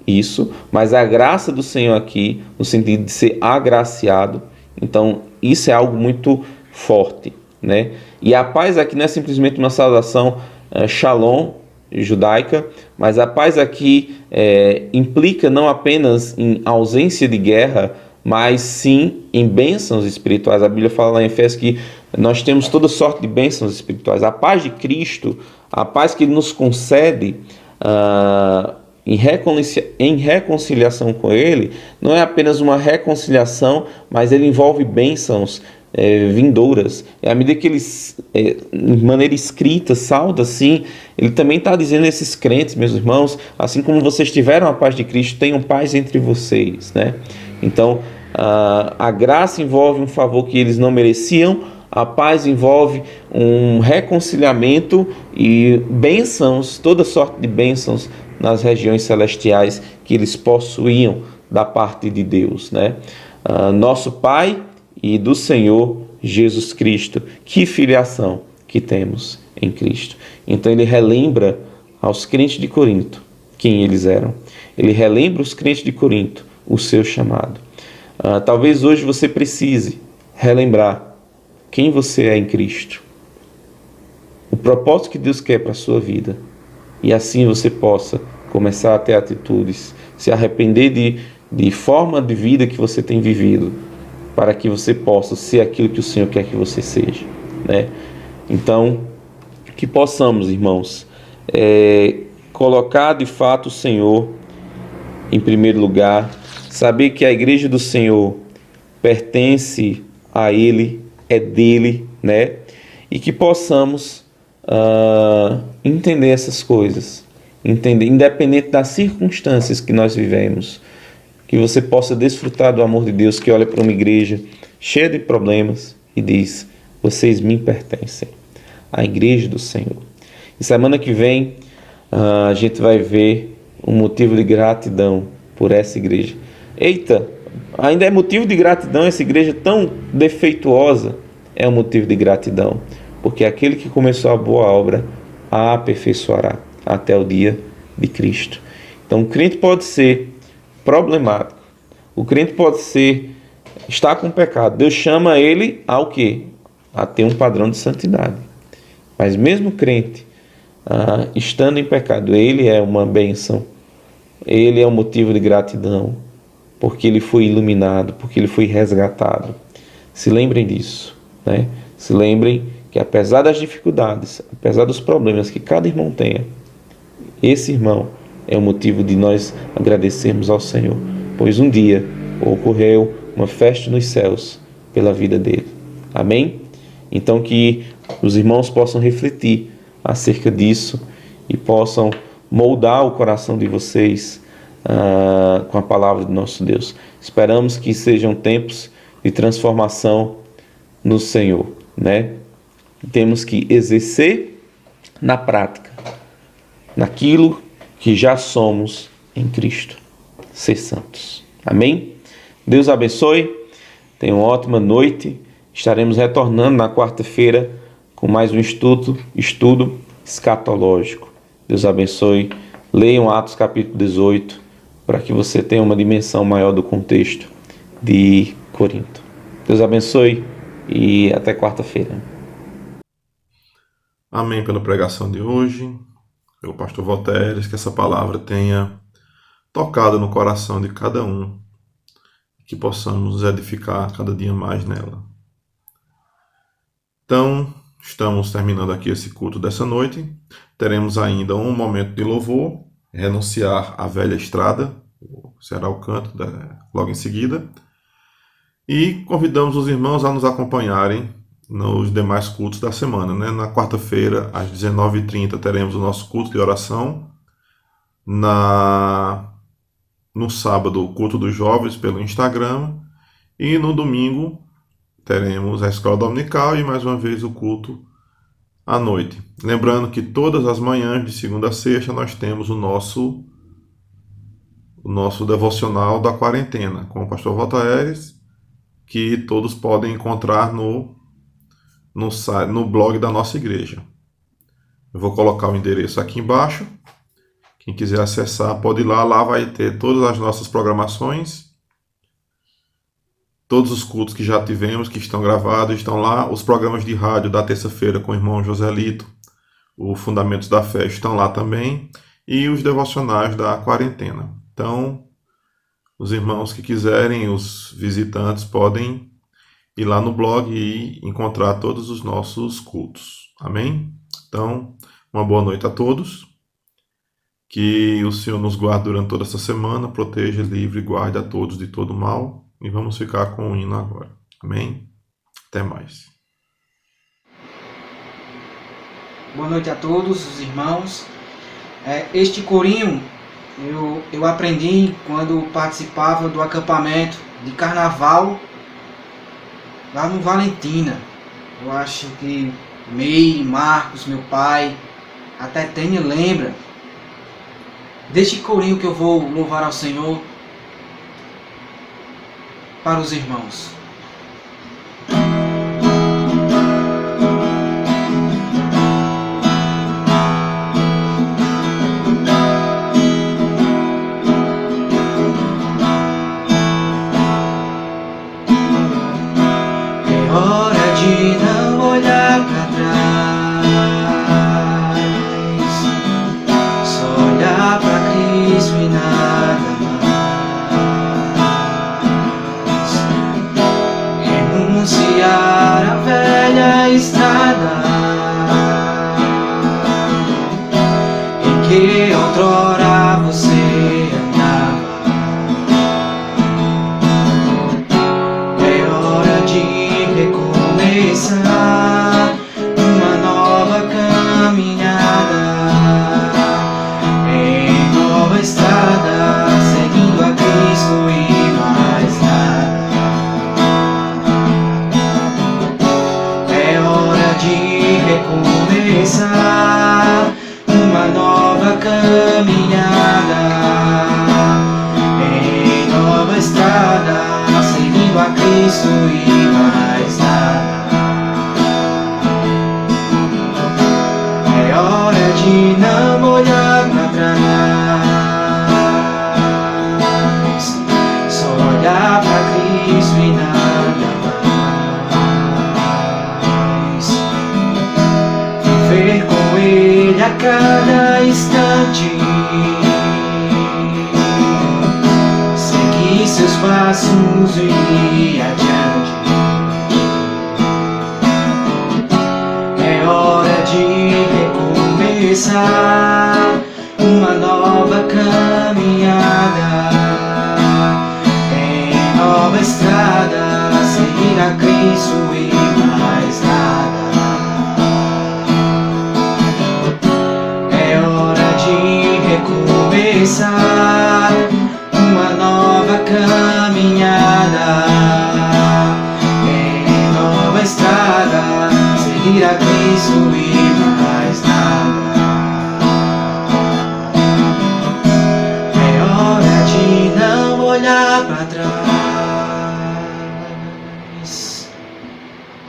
isso, mas a graça do Senhor aqui, no sentido de ser agraciado. Então, isso é algo muito forte, né? E a paz aqui não é simplesmente uma saudação shalom judaica, mas a paz aqui implica não apenas em ausência de guerra, mas sim em bênçãos espirituais. A Bíblia fala lá em Efésios que nós temos toda sorte de bênçãos espirituais. A paz de Cristo, a paz que Ele nos concede em reconciliação com Ele, não é apenas uma reconciliação, mas ele envolve bênçãos vindouras. À medida que ele, de maneira escrita, salda assim, ele também está dizendo a esses crentes, meus irmãos, assim como vocês tiveram a paz de Cristo, tenham paz entre vocês, né? Então, a graça envolve um favor que eles não mereciam, a paz envolve um reconciliamento e bênçãos, toda sorte de bênçãos nas regiões celestiais que eles possuíam da parte de Deus, né? Nosso Pai e do Senhor Jesus Cristo. Que filiação que temos em Cristo. Então ele relembra aos crentes de Corinto quem eles eram. Ele relembra os crentes de Corinto o seu chamado. Talvez hoje você precise relembrar quem você é em Cristo, o propósito que Deus quer para a sua vida, e assim você possa começar a ter atitudes, se arrepender de forma de vida que você tem vivido, para que você possa ser aquilo que o Senhor quer que você seja, né? Então, que possamos, irmãos, colocar de fato o Senhor em primeiro lugar, saber que a igreja do Senhor pertence a Ele, é dele, né? E que possamos entender essas coisas, independente das circunstâncias que nós vivemos, que você possa desfrutar do amor de Deus que olha para uma igreja cheia de problemas e diz: vocês me pertencem, a igreja do Senhor. E semana que vem a gente vai ver um motivo de gratidão por essa igreja. Eita, ainda é motivo de gratidão essa igreja tão defeituosa? É um motivo de gratidão, porque aquele que começou a boa obra a aperfeiçoará até o dia de Cristo. Então o crente pode ser problemático, o crente pode estar com pecado. Deus chama ele ao quê? A ter um padrão de santidade. Mas mesmo crente, estando em pecado, ele é uma bênção, ele é um motivo de gratidão, porque ele foi iluminado, porque ele foi resgatado. Se lembrem disso, né? Se lembrem que apesar das dificuldades, apesar dos problemas que cada irmão tenha, esse irmão é o motivo de nós agradecermos ao Senhor, pois um dia ocorreu uma festa nos céus pela vida dele. Amém? Então que os irmãos possam refletir acerca disso e possam moldar o coração de vocês com a palavra do nosso Deus. Esperamos que sejam tempos de transformação no Senhor, né? Temos que exercer na prática, naquilo que já somos em Cristo, ser santos. Amém? Deus abençoe, tenha uma ótima noite. Estaremos retornando na quarta-feira com mais um estudo escatológico. Deus abençoe. Leiam Atos capítulo 18, para que você tenha uma dimensão maior do contexto de Corinto. Deus abençoe e até quarta-feira. Amém pela pregação de hoje, pelo pastor Volteres, que essa palavra tenha tocado no coração de cada um, que possamos nos edificar cada dia mais nela. Então, estamos terminando aqui esse culto dessa noite. Teremos ainda um momento de louvor, renunciar à velha estrada, será o canto logo em seguida. E convidamos os irmãos a nos acompanharem nos demais cultos da semana, né? Na quarta-feira, às 19h30, teremos o nosso culto de oração. No sábado, o culto dos jovens pelo Instagram. E no domingo, teremos a escola dominical e mais uma vez o culto à noite. Lembrando que todas as manhãs, de segunda a sexta, nós temos o nosso devocional da quarentena, com o pastor Voltaires, que todos podem encontrar no blog da nossa igreja. Eu vou colocar o endereço aqui embaixo. Quem quiser acessar pode ir lá. Lá vai ter todas as nossas programações, todos os cultos que já tivemos, que estão gravados, estão lá. Os programas de rádio da terça-feira com o irmão Joselito, o Fundamentos da Fé, estão lá também. E os devocionais da quarentena. Então, Os irmãos que quiserem, os visitantes, podem ir lá no blog e encontrar todos os nossos cultos. Amém? Então, uma boa noite a todos. Que o Senhor nos guarde durante toda essa semana, proteja, livre e guarde a todos de todo mal. E vamos ficar com o hino agora. Amém? Até mais. Boa noite a todos os irmãos. Este corinho eu aprendi quando participava do acampamento de carnaval lá no Valentina. Eu acho que Mei, Marcos, meu pai, até Tênia lembra deste corinho que eu vou louvar ao Senhor para os irmãos. Que outrora você andava. É hora de recomeçar uma nova caminhada em nova estrada, seguindo a Cristo e mais nada. É hora de recomeçar uma nova caminhada em nova estrada, seguindo a Cristo e mais nada. É hora de não olhar para trás, só olhar para Cristo e nada mais. Viver com Ele a cada instante, seguir seus passos e ir adiante. É hora de recomeçar uma nova caminhada em nova estrada, seguir a Cristo e mais nada. Recomeçar uma nova caminhada em nova estrada, seguir a Cristo e mais nada. É hora de não olhar para trás.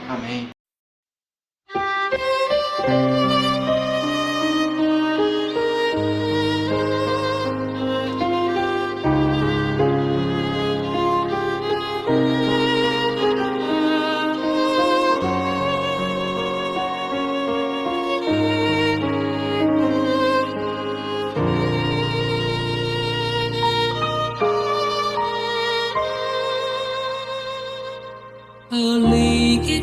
Amém. A lei que